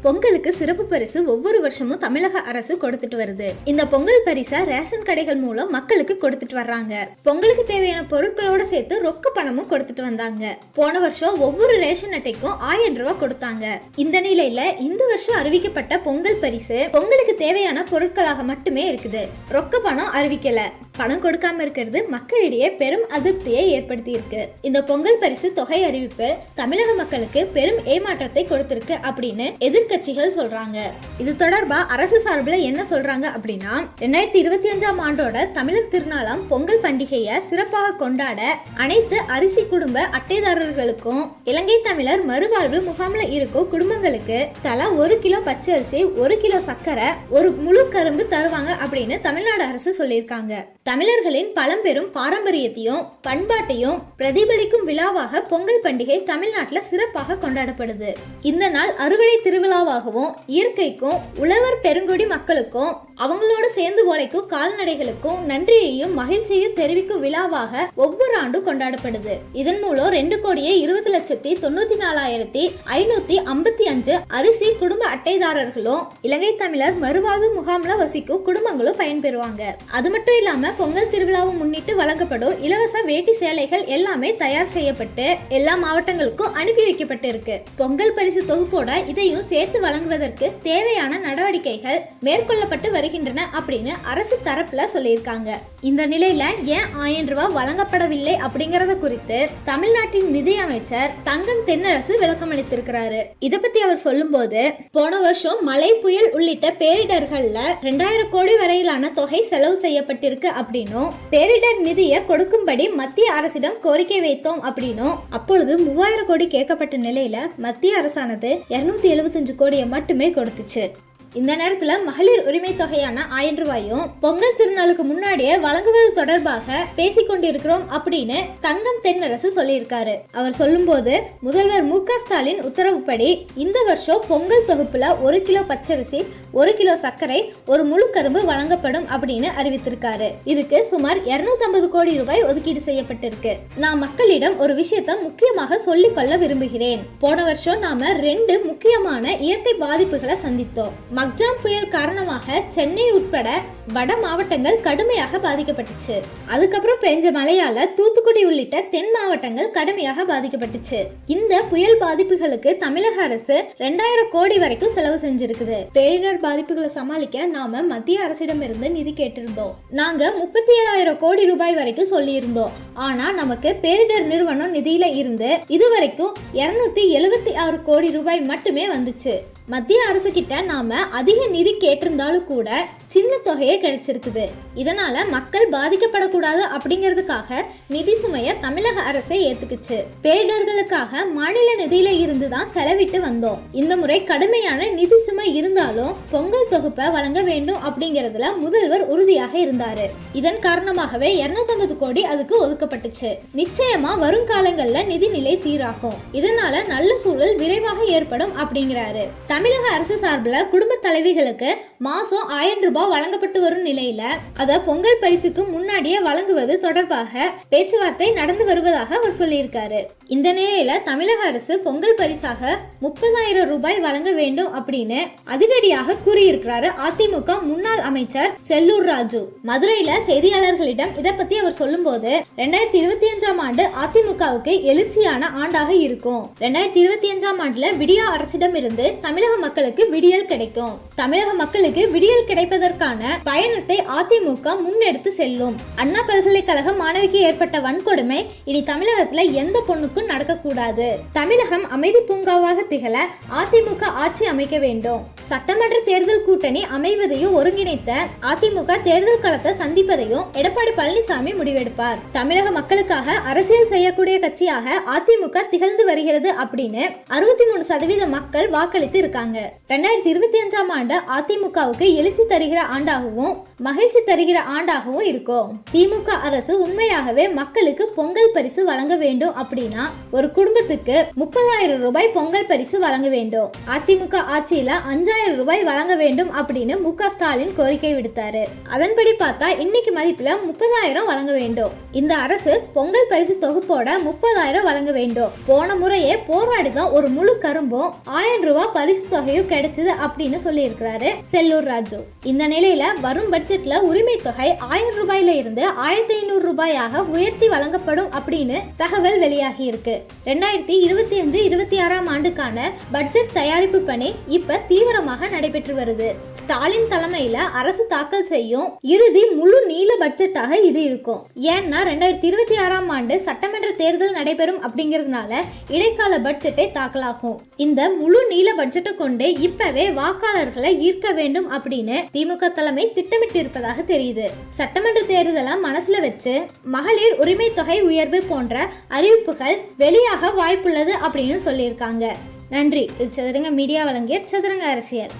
பொங்கலுக்கு சிறப்பு பரிசு ஒவ்வொரு வருஷமும் தமிழக அரசு கொடுத்துட்டு வருது. இந்த பொங்கல் பரிசை ரேஷன் கடைகள் மூலம் மக்களுக்கு கொடுத்துட்டு வர்றாங்க. பொங்கலுக்கு தேவையான பொருட்களோட சேர்த்து ரொக்க பணமும் கொடுத்துட்டு வந்தாங்க. போன வருஷம் ஒவ்வொரு ரேஷன் அட்டைக்கும் 1000 ரூபாய் கொடுத்தாங்க. இந்த நிலையில இந்த வருஷம் அறிவிக்கப்பட்ட பொங்கல் பரிசு பொங்கலுக்கு தேவையான பொருட்களாக மட்டுமே இருக்குது. ரொக்க பணம் அறிவிக்கல. பணம் கொடுக்காம இருக்கிறது மக்களிடையே பெரும் அதிருப்தியை ஏற்படுத்தி இருக்கு. இந்த பொங்கல் பரிசு தொகை அறிவிப்பு தமிழக மக்களுக்கு பெரும் ஏமாற்றத்தை கொடுத்திருக்கு அப்படின்னு எதிர்க்கட்சிகள் சொல்றாங்க. இது தொடர்பா அரசு சார்பில் என்ன சொல்றாங்க அப்படின்னா, 2025ஆம் ஆண்டோட தமிழர் திருநாளாம் பொங்கல் பண்டிகையை சிறப்பாக கொண்டாட அனைத்து அரிசி குடும்ப அட்டைதாரர்களுக்கும் இலங்கை தமிழர் மறுவாழ்வு முகாம்ல இருக்கும் குடும்பங்களுக்கு தலா 1 கிலோ பச்சரிசி, 1 கிலோ சர்க்கரை, 1 முழு கரும்பு தருவாங்க அப்படின்னு தமிழ்நாடு அரசு சொல்லியிருக்காங்க. தமிழர்களின் பழம்பெரும் பாரம்பரியத்தையும் பண்பாட்டையும் பிரதிபலிக்கும் விழாவாக பொங்கல் பண்டிகை தமிழ்நாட்டில் சிறப்பாக கொண்டாடப்படுது. இந்த நாள் அறுவடை திருவிழாவாகவும் இயற்கைக்கும் உழவர் பெருங்குடி மக்களுக்கும் அவங்களோட சேர்ந்து உழைக்கும் கால்நடைகளுக்கும் நன்றியையும் மகிழ்ச்சியையும் தெரிவிக்கும் விழாவாக ஒவ்வொரு ஆண்டும் கொண்டாடப்படுது. இதன் மூலம் 2,24,555 அரிசி குடும்ப அட்டைதாரர்களும் இலங்கை தமிழர் மறுவாழ்வு முகாம்ல வசிக்கும் குடும்பங்களும் பயன்பெறுவாங்க. அது மட்டும் இல்லாம பொங்கல் திருவிழாவை முன்னிட்டு வழங்கப்படும் இலவச வேட்டி சேலைகள் எல்லாமே தயார் செய்யப்பட்டு எல்லா மாவட்டங்களுக்கும் அனுப்பி வைக்கப்பட்டு இருக்கு. பொங்கல் பரிசு தொகுப்போட இதையும் சேர்த்து வழங்குவதற்கு தேவையான நடவடிக்கைகள் மேற்கொள்ளப்பட்டு வருகின்றன அப்படின்னு அரசு தரப்புல சொல்லியிருக்காங்க. இந்த நிலையில ஏன் 1000 ரூபாய் வழங்கப்படவில்லை அப்படிங்கறத குறித்து தமிழ்நாட்டின் நிதி அமைச்சர் தங்கம் தென்னரசு விளக்கம் அளித்திருக்கிறாரு. இதை பத்தி அவர் சொல்லும் போது, போன வருஷம் மழை, புயல் உள்ளிட்ட பேரிடர்கள்ல 2000 கோடி வரையிலான தொகை செலவு செய்யப்பட்டிருக்கு அப்படின்னும், பேரிடர் நிதியை கொடுக்கும்படி மத்திய அரசிடம் கோரிக்கை வைத்தோம் அப்படின்னும், அப்பொழுது 3000 கோடி கேட்கப்பட்ட நிலையில மத்திய அரசானது 275 கோடியை மட்டுமே கொடுத்துச்சு. இந்த நேரத்துல மகளிர் உரிமை தொகையான 1000 ரூபாயும் பொங்கல் திருநாளுக்கு முன்னாடியே வழங்குவது தொடர்பாக பேசிக்கொண்டிருக்கிறோம் அப்படின்னு தங்கம் தென்னரசு சொல்லியிருக்காரு. அவர் சொல்லும் போது, முதல்வர் மு.க. ஸ்டாலின் உத்தரவுப்படி இந்த வருஷம் பொங்கல் தொகுப்புல 1 கிலோ பச்சரிசி, 1 கிலோ சர்க்கரை, 1 முழு கரும்பு வழங்கப்படும் அப்படின்னு அறிவித்திருக்காரு. இதுக்கு சுமார் 250 கோடி ரூபாய் ஒதுக்கீடு செய்யப்பட்டிருக்கு. நான் மக்களிடம் ஒரு விஷயத்த முக்கியமாக சொல்லிக் கொள்ள விரும்புகிறேன். போன வருஷம் நாம 2 முக்கியமான இயற்கை பாதிப்புகளை சந்தித்தோம். மக்ஜாம் புயல் காரணமாக சென்னை உட்பட வட மாவட்டங்கள் கடுமையாக பாதிக்கப்பட்டுச்சு. அதுக்கப்புறம் பெஞ்ச மழையால தூத்துக்குடி உள்ளிட்ட தென் மாவட்டங்கள் கடுமையாக பாதிக்கப்பட்டுச்சு. இந்த புயல் பாதிப்புகளுக்கு தமிழக அரசு 2000 கோடி வரைக்கும் செலவு செஞ்சிருக்குது. பேரிடர் பாதிப்புகளை சமாளிக்க நாம மத்திய அரசிடம் இருந்து நிதி கேட்டிருந்தோம். நாங்க 37,000 கோடி ரூபாய் வரைக்கும் சொல்லி இருந்தோம். ஆனா நமக்கு பேரிடர் நிறுவனம் நிதியில இருந்து இதுவரைக்கும் 276 கோடி ரூபாய் மட்டுமே வந்துச்சு. மத்திய அரசு கிட்ட நாம அதிக நிதி கேட்டிருந்தாலும் கூட சின்ன தொகையே கிடைச்சிருக்குது. இதனால மக்கள் பாதிக்கப்படக்கூடாது அப்படிங்கிறதுக்காக நிதி சுமைய தமிழக அரசே ஏத்துக்குச்சு. பேரிடர்களுக்காக மாநில நிதியில இருந்துதான் செலவிட்டு வந்தோம். இந்த முறை கடுமையான நிதி சுமை இருந்தாலும் பொங்கல் தொகுப்பை வழங்க வேண்டும் அப்படிங்கறதுல முதல்வர் உறுதியாக இருந்தாரு. இதன் காரணமாகவே 250 கோடி அதுக்கு ஒதுக்கப்பட்டுச்சு. நிச்சயமா வரும் காலங்கள்ல நிதி நிலை சீராகும். இதனால நல்ல சூழல் விரைவாக ஏற்படும் அப்படிங்கிறாரு. தமிழக அரசு சார்பில் குடும்ப தலைவிகளுக்கு மாசம் 1000 ரூபாய் வழங்கப்பட்டு வரும் நிலையில அத பொங்கல் பரிசுக்கு முன்னாடியே வழங்குவது தொடர்பாக பேச்சுவார்த்தை நடந்து வருவதாக அவர் சொல்லியிருக்காரு. இந்த நிலையில தமிழக அரசு பொங்கல் பரிசாக 30,000 ரூபாய் வழங்க வேண்டும் அப்படின்னு அதிரடியாக கூறியிருக்கிறாரு அதிமுக முன்னாள் அமைச்சர் செல்லூர் ராஜு. மதுரையில செய்தியாளர்களிடம் இதை பத்தி அவர் சொல்லும் போது, 2025ஆம் ஆண்டு அதிமுகவுக்கு எழுச்சியான ஆண்டாக இருக்கும். 2025ஆம் ஆண்டுல விடியா அரசிடம் இருந்து தமிழக மக்களுக்கு விடியல் கிடைக்கும். தமிழக மக்களுக்கு விடியல் கிடைப்பதற்கான பயணத்தை அதிமுக முன்னெடுத்து செல்லும். அண்ணா பல்கலைக்கழக மாணவிக்கு ஏற்பட்ட வன்கொடுமை இனி தமிழகத்துல எந்த பொண்ணுக்கும் நடக்கக்கூடாது. தமிழகம் அமைதி பூங்காவாக திகழ அதிமுக ஆட்சி அமைக்க வேண்டும். சட்டமன்ற தேர்தல் கூட்டணி அமைவதையும் ஒருங்கிணைத்த அதிமுக தேர்தல் களத்தை சந்திப்பதையும் எடப்பாடி பழனிசாமி முடிவெடுப்பார். தமிழக மக்களுக்காக அரசியல் செய்யக்கூடிய கட்சியாக அதிமுக திகழ்ந்து வருகிறது அப்படின்னு 63% மக்கள் வாக்களித்து இருக்காங்க. 2025 25ஆம் ஆண்டு அதிமுகவுக்கு எழுச்சி தருகிற ஆண்டாகவும் மகிழ்ச்சி தருகிற ஆண்டாகவும் இருக்கும். திமுக அரசு உண்மையாகவே மக்களுக்கு பொங்கல் பரிசு வழங்க வேண்டும் அப்படின்னா ஒரு குடும்பத்துக்கு 30,000 ரூபாய் பொங்கல் பரிசு வழங்க வேண்டும். அதிமுக ஆட்சியில 5,000 ரூபாய் வழங்க வேண்டும் அப்படின்னு மு.க. ஸ்டாலின் கோரிக்கை விடுத்தாரு. அதன்படி பார்த்தா இன்னைக்கு மதிப்புல 30,000 வழங்க வேண்டும். இந்த அரசு பொங்கல் பரிசு தொகுப்போட 30,000 வழங்க வேண்டும். போன முறையே போராடிதான் ஒரு முழு கரும்பும் 1,000 ரூபாய் பரிசு தொகையும் கிடைச்சது அப்படின்னு சொல்லி இருக்கிறாரு செல்லூர் ராஜு. இந்த நிலையில வரும் பட்ஜெட்ல உரிமை தொகை 1,000 ரூபாயில இருந்து 1,500 ரூபாயாக உயர்த்தி வழங்கப்படும் அப்படின்னு தகவல் வெளியாகி இருக்கு. 2025-26ஆம் ஆண்டுக்கான பட்ஜெட் தயாரிப்பு பணி இப்ப தீவிரமாக நடைபெற்று வருது. ஸ்டாலின் தலைமையில அரசு தாக்கல் செய்யும் இறுதி முழு நீள பட்ஜெட்டாக இது இருக்கும். ஏன்னா 2026ஆம் ஆண்டு சட்டமன்ற தேர்தல் நடைபெறும் அப்படிங்கிறதுனால இடைக்கால பட்ஜெட்டை தாக்கலாகும். இந்த முழு நீள பட்ஜெட்டை கொண்டு இப்பவே வாக்காளர்களை ஈர்க்க வேண்டும் அப்படின்னு திமுக தலைமை திட்டமிட்டு இருப்பதாக தெரியுது. சட்டமன்ற தேர்தலை மனசுல வச்சு மகளிர் உரிமை தொகை உயர்வு போன்ற அறிவிப்புகள் வெளியாக வாய்ப்புள்ளது அப்படின்னு சொல்லியிருக்காங்க. நன்றி. இது சதுரங்க மீடியா வழங்கிய சதுரங்க அரசியல்.